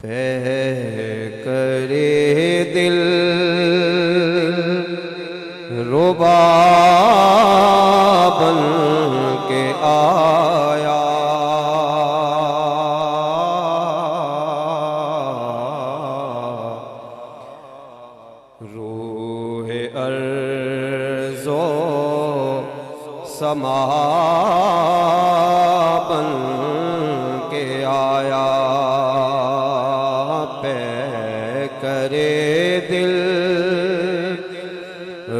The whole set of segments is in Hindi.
पे करे दिल रुबा बन के आया, रूहे अर्ज़ो समा बन के आया, पे करे दिल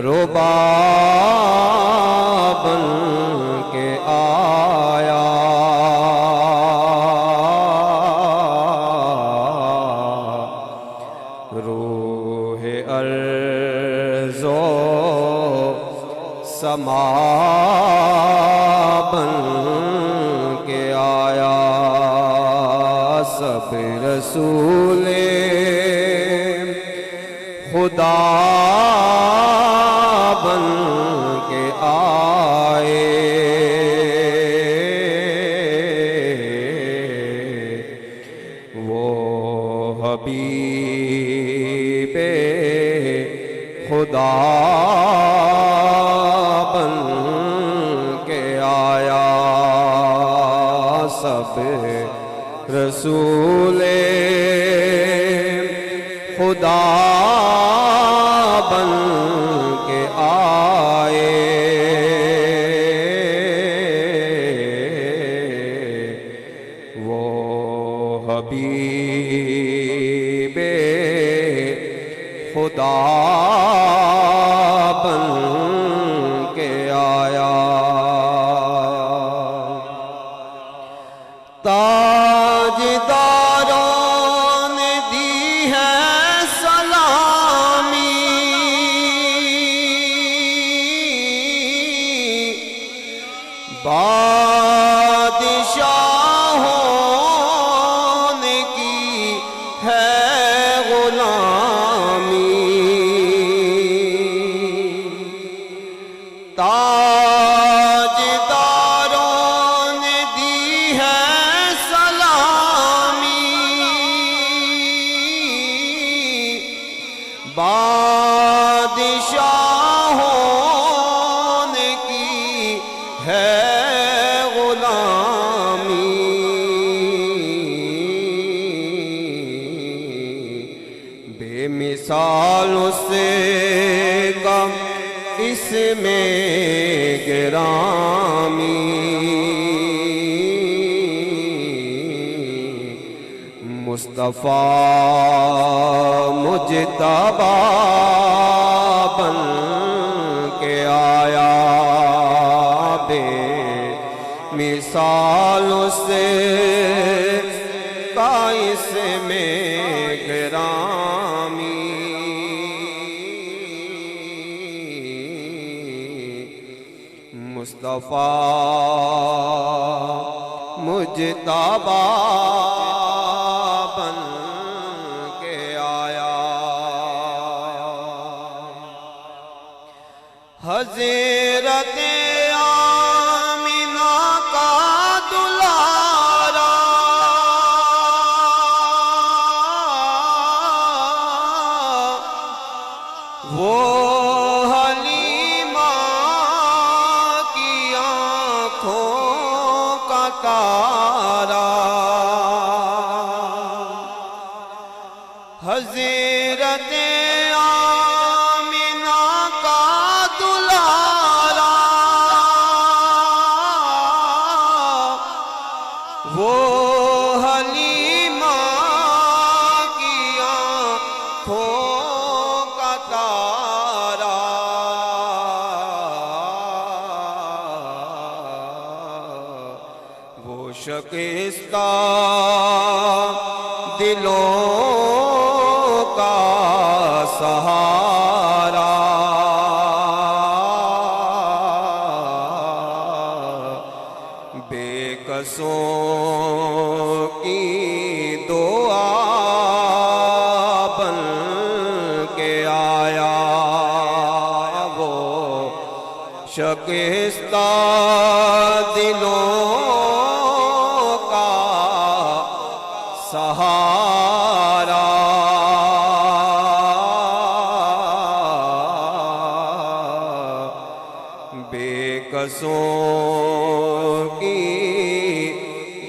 रुबा बन के आया, रूहे अर्ज़ो समा बन के आया, सब रसूले खुदा बन के आए, वो हबीबे खुदा बन के आया, सब रसूले खुदा बन के आए, वो हबीबे खुदा बन के आया। ताजदारों ने दी है सलामी, बादशाहों ने की है गुलामी, ताजदारों ने दी है सलामी, बादशाहों ने की है गुलामी, बेमिसाल उससे कम इसमें गिरामी, मुस्तफा मुजतबा बन के आया, बेमिसाल उससे का इसमें गिरामी, मुस्तफा मुजतबा बन के आया, हज़रत आमिना का दुलारा, वो हलीमा की आँखों का तारा, हज़रत आमिना का दुलारा, वो हलीमा की आँखों का तारा, वो शिकस्ता दिलों का सहारा, बेकसों की दुआ बन के आया, वो शिकस्ता दिलों का सहारा। बेकसों की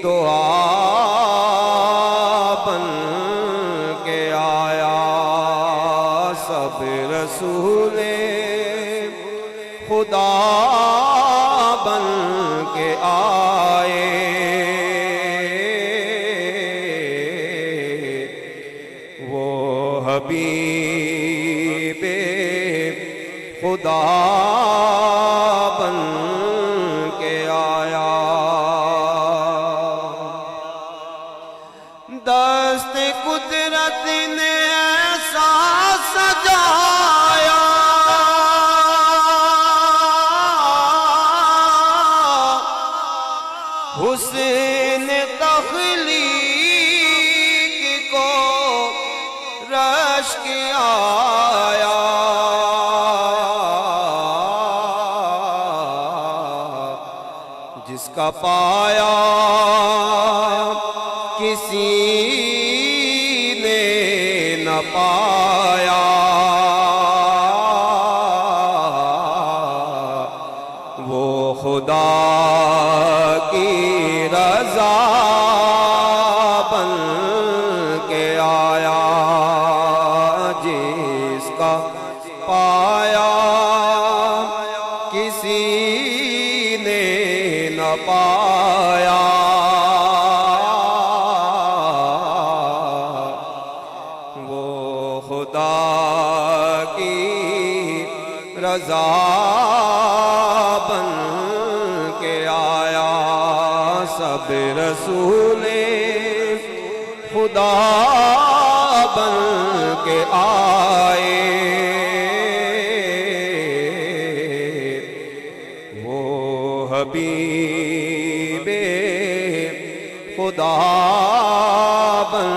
दुआ बन के आया, सब रसूले खुदा बन के आए। वो हबीबे खुदा बन के आया। दस्त कुदरत ने ऐसा सजाया, हुस्न तख्लीक को रश्क आया। जिसका पाया किसी ने न पाया, वो खुदा की रज़ा बन के आया। जिसका पाया किसी ने न पाया, वो खुदा की रज़ा बन के आया। सब रसूले खुदा बन के आए। वो हबीबे खुदा बन